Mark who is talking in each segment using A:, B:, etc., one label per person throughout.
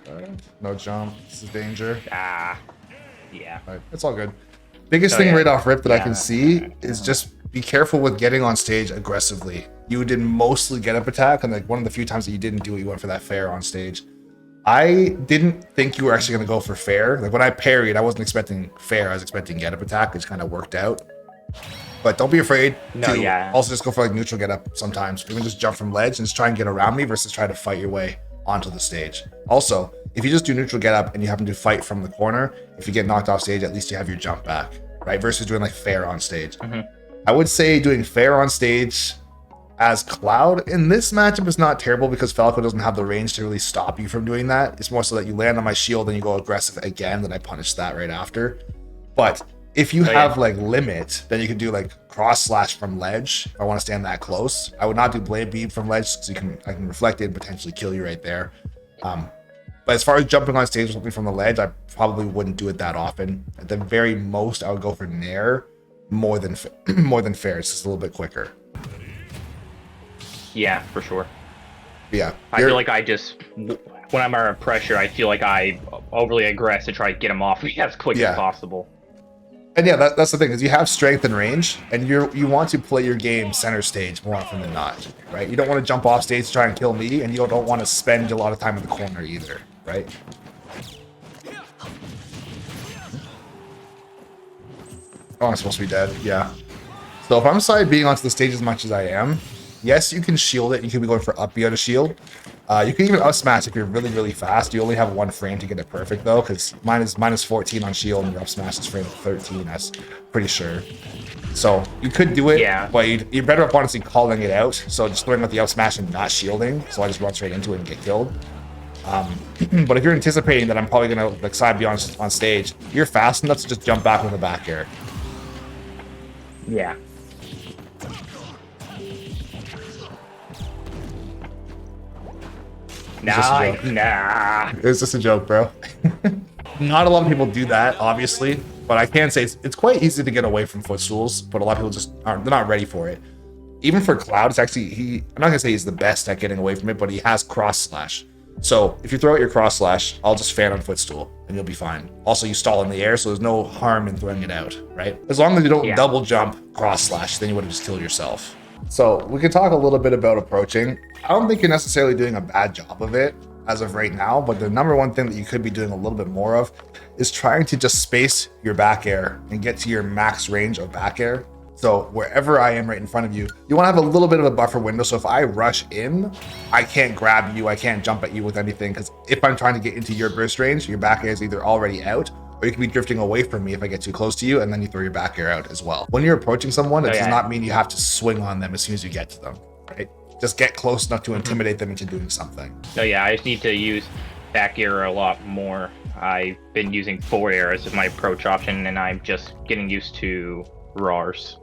A: Okay. No jump. This is danger.
B: Ah, yeah.
A: Right. It's all good. Biggest
B: Oh,
A: thing
B: yeah.
A: right off rip that I can
B: Yeah.
A: see is just be careful with getting on stage aggressively. You did mostly get up attack, and like one of the few times that you didn't do it, you went for that fair on stage. I didn't think you were actually going to go for fair. Like when I parried, I wasn't expecting fair. I was expecting get up attack. It kind of worked out. But don't be afraid
B: No,
A: to
B: yeah.
A: also just go for like neutral get up sometimes. Even just jump from ledge and just try and get around me versus try to fight your way onto the stage. Also, if you just do neutral get up and you happen to fight from the corner, if you get knocked off stage, at least you have your jump back, right? Versus doing like fair on stage. I would say doing fair on stage as Cloud in this matchup is not terrible because Falco doesn't have the range to really stop you from doing that. It's more so that you land on my shield and you go aggressive again, then I punish that right after. But if you have like limit, then you can do like cross slash from ledge. If I want to stand that close, I would not do blade beam from ledge because I can reflect it and potentially kill you right there. But as far as jumping on stage with something from the ledge, I probably wouldn't do it that often. At the very most, I would go for nair more than fair. It's just a little bit quicker.
B: Yeah, for sure.
A: But yeah,
B: I feel like I just, when I'm under pressure, I feel like I overly aggress to try to get him off me as quick as possible.
A: And yeah, that's the thing is you have strength and range, and you want to play your game center stage more often than not, right? You don't want to jump off stage to try and kill me, and you don't want to spend a lot of time in the corner either, right? Oh, I'm supposed to be dead. Yeah. So if I'm side being onto the stage as much as I am, yes, you can shield it. You can be going for up B out of shield. You can even up smash if you're really, really fast. You only have one frame to get it perfect though, because mine is minus 14 on shield and your up smash is frame 13. That's pretty sure. So you could do it, but you're better off honestly calling it out. So just throwing out the up smash and not shielding. So I just run straight into it and get killed. But if you're anticipating that I'm probably gonna like side B on stage, you're fast enough to just jump back with a back air.
B: Yeah. Nah.
A: It's just a joke, bro. Not a lot of people do that, obviously, but I can say it's quite easy to get away from footstools, but a lot of people just aren't. They're not ready for it. Even for Cloud, it's actually I'm not gonna say he's the best at getting away from it, but he has cross slash. So if you throw out your cross slash, I'll just fan on footstool and you'll be fine. Also, you stall in the air, so there's no harm in throwing it out, right? As long as you don't double jump cross slash, then you would have just killed yourself. So we can talk a little bit about approaching. I don't think you're necessarily doing a bad job of it as of right now, but the number one thing that you could be doing a little bit more of is trying to just space your back air and get to your max range of back air. So wherever I am right in front of you, you want to have a little bit of a buffer window. So if I rush in, I can't grab you, I can't jump at you with anything, because if I'm trying to get into your burst range, your back air is either already out, or you can be drifting away from me if I get too close to you, and then you throw your back air out as well. When you're approaching someone, it does not mean you have to swing on them as soon as you get to them, right? Just get close enough to intimidate them into doing something.
B: So yeah, I just need to use back air a lot more. I've been using forward air as my approach option, and I'm just getting used to RARs.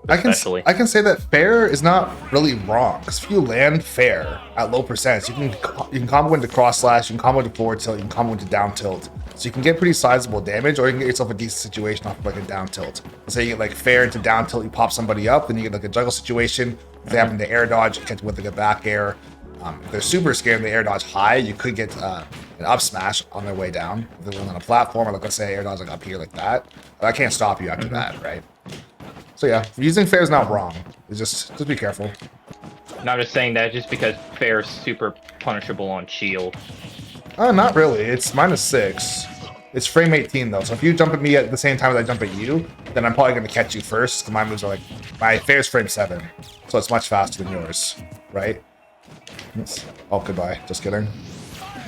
A: I can say that fair is not really wrong, because if you land fair at low percents, you can combo into cross slash, you can combo into forward tilt, you can combo into down tilt. So you can get pretty sizable damage, or you can get yourself a decent situation off of like a down tilt. Let's say you get like fair into down tilt, you pop somebody up, then you get like a juggle situation. If they happen to air dodge, you catch with like a back air. If they're super scared and they air dodge high, you could get an up smash on their way down. If they're on a platform, or like let's say air dodge like up here like that, I can't stop you after that, right? So yeah, using fair is not wrong. It's just be careful.
B: And I'm just saying that just because fair is super punishable on shield.
A: Not really. It's -6. It's frame 18 though. So if you jump at me at the same time as I jump at you, then I'm probably gonna catch you first, because my moves are like, my fair's frame 7. So it's much faster than yours, right? Oh, goodbye. Just kidding.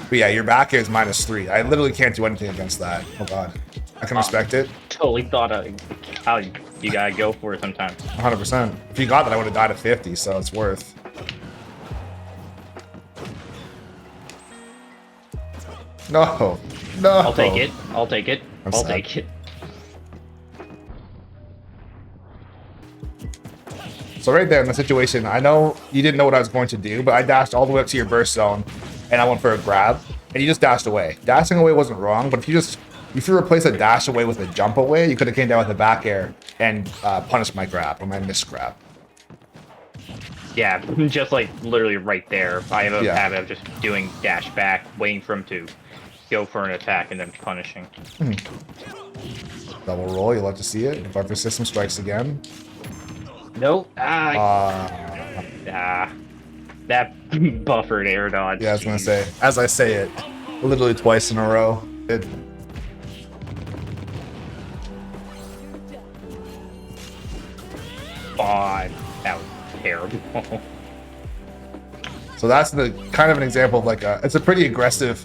A: But yeah, your back air is -3. I literally can't do anything against that. Oh god. I can respect it.
B: Totally thought of how you gotta go for it sometimes.
A: 100%. If you got that, I would have died at 50, so it's worth. No. No.
B: I'll take it. I'll take it. I'll take it.
A: So right there in the situation, I know you didn't know what I was going to do, but I dashed all the way up to your burst zone, and I went for a grab, and you just dashed away. Dashing away wasn't wrong, but if you replace a dash away with a jump away, you could have came down with a back air and punished my grab or my miss grab.
B: Yeah, just like literally right there. I have a
A: Yeah.
B: habit of just doing dash back, waiting for him to go for an attack, and then punishing.
A: Double roll, you'll love to see it. Buffer system strikes again.
B: Nope.
A: Uh,
B: That buffered air dodge.
A: yeah, I was gonna say, as I say it, literally twice in a row.
B: God, that was terrible.
A: So that's the kind of an example of like it's a pretty aggressive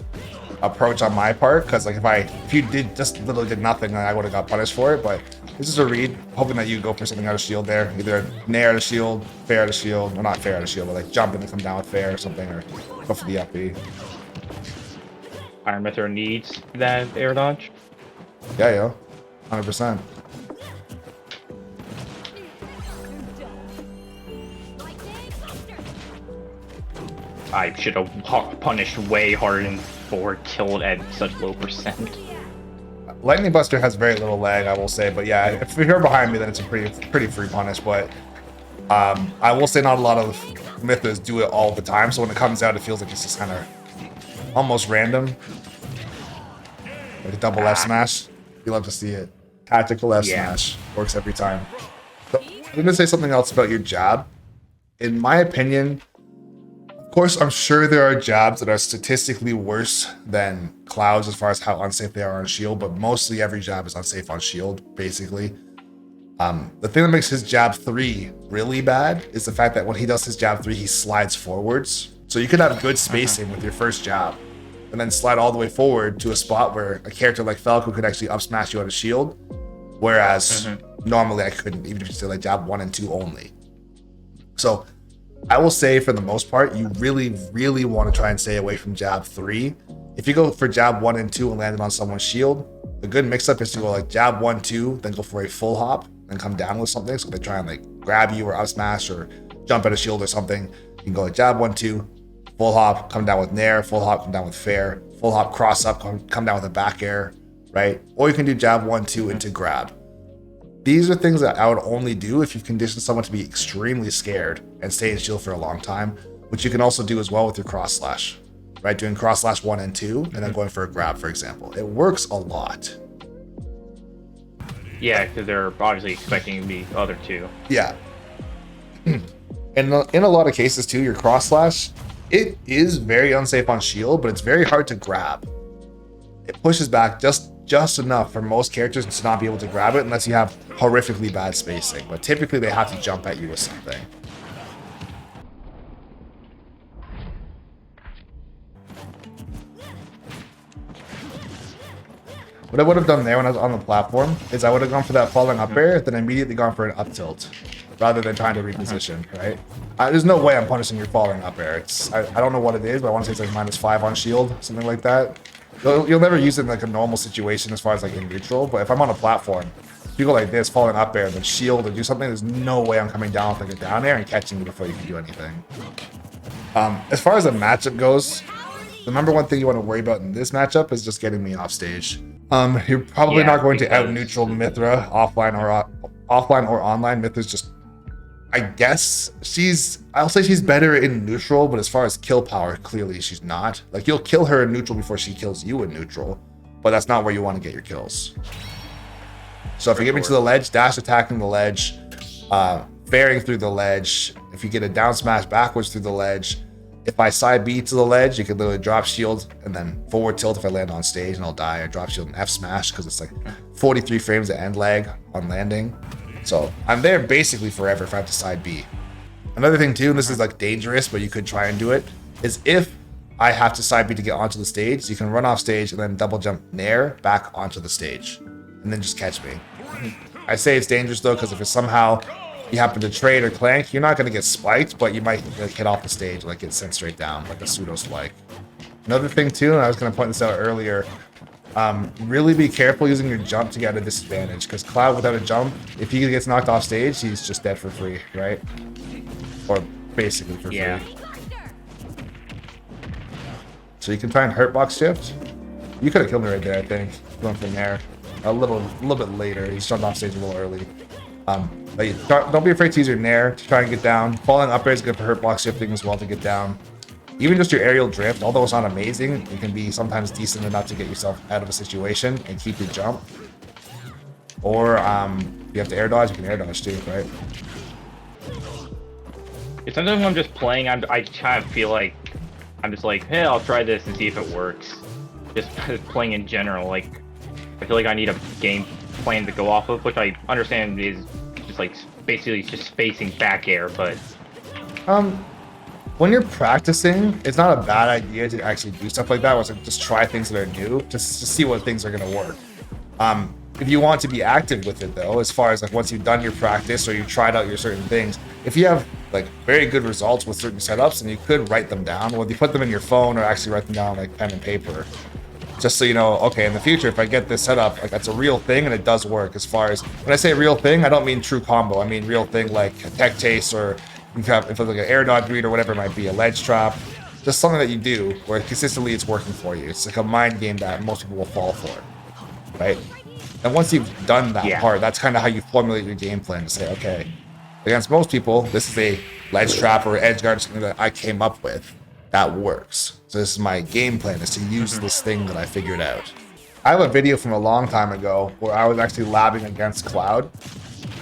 A: approach on my part, because like if you did just literally did nothing, then I would have got punished for it. But this is a read, hoping that you go for something out of shield there, either nair out of shield, fair out of shield, or not fair out of shield, but like jump in and come down with fair or something, or go for the up B.
B: Iron Mythra needs that air dodge.
A: Yeah, yo, 100%.
B: I should have punished way harder than forward tilt at such low percent.
A: Lightning Buster has very little lag, I will say, but yeah, if you're behind me, then it's a pretty free punish. But I will say not a lot of Mythras do it all the time, so when it comes out, it feels like it's just kind of almost random. Like a double F smash, you love to see it. Tactical F smash works every time. So, I'm gonna say something else about your jab. In my opinion, of course, I'm sure there are jabs that are statistically worse than Cloud's as far as how unsafe they are on shield, but mostly every jab is unsafe on shield, basically. The thing that makes his jab 3 really bad is the fact that when he does his jab 3, he slides forwards. So you could have good spacing with your first jab, and then slide all the way forward to a spot where a character like Falco could actually up smash you out of shield, whereas normally I couldn't, even if you did like jab 1 and 2 only. So I will say, for the most part, you really want to try and stay away from jab 3. If you go for jab 1 and 2 and land it on someone's shield, a good mix-up is to go like jab 1, 2, then go for a full hop and come down with something. So if they try and like grab you or up smash or jump at a shield or something, you can go like jab 1, 2, full hop, come down with nair, full hop, come down with fair, full hop, cross up, come down with a back air, right? Or you can do jab 1, 2 into grab. These are things that I would only do if you've conditioned someone to be extremely scared and stay in shield for a long time, which you can also do as well with your cross slash, right? Doing cross slash 1 and 2, and then going for a grab, for example. It works a lot.
B: Yeah, because they're obviously expecting the other two.
A: Yeah. And in a lot of cases too, your cross slash, it is very unsafe on shield, but it's very hard to grab. It pushes back just enough for most characters to not be able to grab it unless you have horrifically bad spacing, but typically they have to jump at you with something. What I would have done there when I was on the platform is I would have gone for that falling up air, then immediately gone for an up tilt, rather than trying to reposition, right? There's no way I'm punishing your falling up air. I don't know what it is, but I want to say it's like -5 on shield, something like that. You'll never use it in like a normal situation as far as like in neutral, but if I'm on a platform, if you go like this, falling up air, then shield or do something, there's no way I'm coming down with like a down air and catching you before you can do anything. As far as the matchup goes, the number one thing you want to worry about in this matchup is just getting me off stage. You're probably not going to out neutral Mythra offline or online. Mythra's just, I guess I'll say she's better in neutral, but as far as kill power, clearly she's not. Like, you'll kill her in neutral before she kills you in neutral, but that's not where you want to get your kills. So if you get me to the ledge, dash attacking the ledge, fairing through the ledge. If you get a down smash backwards through the ledge, if I side B to the ledge, you can literally drop shield and then forward tilt if I land on stage and I'll die, or drop shield and F smash because it's like 43 frames of end lag on landing. So I'm there basically forever if I have to side B. Another thing too, and this is like dangerous, but you could try and do it, is if I have to side B to get onto the stage, you can run off stage and then double jump nair back onto the stage and then just catch me. I say it's dangerous though, because if it's somehow you happen to trade or clank, you're not going to get spiked, but you might like hit off the stage, like get sent straight down, like a pseudo spike. Another thing too, and I was going to point this out earlier, really be careful using your jump to get a disadvantage, because Cloud without a jump, if he gets knocked off stage, he's just dead for free, right? Or basically for free. So you can try and hurt box shift. You could have killed me right there, I think, going from there. A little bit later. He jumped off stage a little early. Like, don't be afraid to use your Nair to try and get down. Falling up air is good for hurt block shifting as well to get down. Even just your aerial drift, although it's not amazing, it can be sometimes decent enough to get yourself out of a situation and keep your jump. Or if you have to air dodge, you can air dodge too, right?
B: Sometimes when I'm just playing, I kind of feel like I'm just like, hey, I'll try this and see if it works. Just playing in general, like I feel like I need a game plan to go off of, which I understand is just like basically just spacing back air, but
A: when you're practicing, it's not a bad idea to actually do stuff like that. Where it's like just try things that are new, just to see what things are gonna work. If you want to be active with it though, as far as like once you've done your practice or you've tried out your certain things, if you have like very good results with certain setups, and you could write them down, whether you put them in your phone or actually write them down like pen and paper, just so you know, okay, in the future, if I get this setup, like that's a real thing and it does work. As far as when I say real thing, I don't mean true combo. I mean real thing like a tech chase, or you have if it's like an air dodge read or whatever it might be, a ledge trap, just something that you do where consistently it's working for you. It's like a mind game that most people will fall for, right? And once you've done that part, that's kind of how you formulate your game plan to say, okay, against most people, this is a ledge trap or edge guard, something that I came up with that works. So this is my game plan, is to use this thing that I figured out. I have a video from a long time ago where I was actually labbing against Cloud.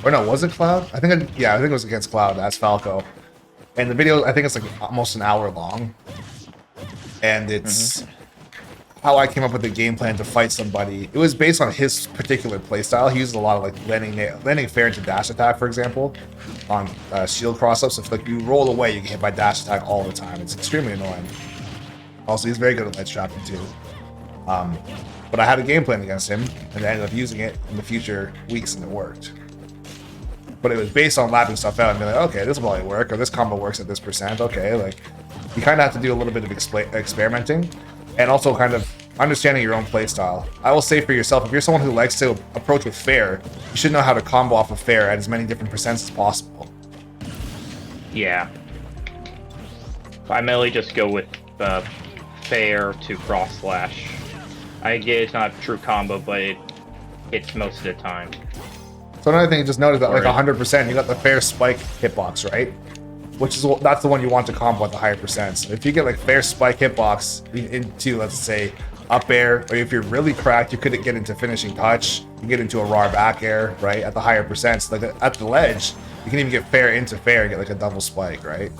A: Or no, was it Cloud? I think it was against Cloud as Falco. And the video, I think it's like almost an hour long. And it's how I came up with the game plan to fight somebody. It was based on his particular playstyle. He uses a lot of like landing fair into dash attack, for example, on shield cross-ups. If like you roll away, you get hit by dash attack all the time. It's extremely annoying. Also, he's very good at ledge trapping too. But I had a game plan against him, and I ended up using it in the future weeks, and it worked. But it was based on lapping stuff out and being like, okay, this will probably work, or this combo works at this percent. Okay, like you kind of have to do a little bit of experimenting, and also kind of understanding your own playstyle. I will say for yourself, if you're someone who likes to approach with fair, you should know how to combo off of fair at as many different percents as possible.
B: Yeah. I mainly just go with fair to cross slash. I get it's not a true combo, but it hits most of the time.
A: So another thing, just notice that like 100%, you got the fair spike hitbox, right? That's the one you want to combo at the higher percents. So if you get like fair spike hitbox into, let's say, up air, or if you're really cracked, you could get into finishing touch, you get into a raw back air, right? At the higher percents, like at the ledge, you can even get fair into fair and get like a double spike, right?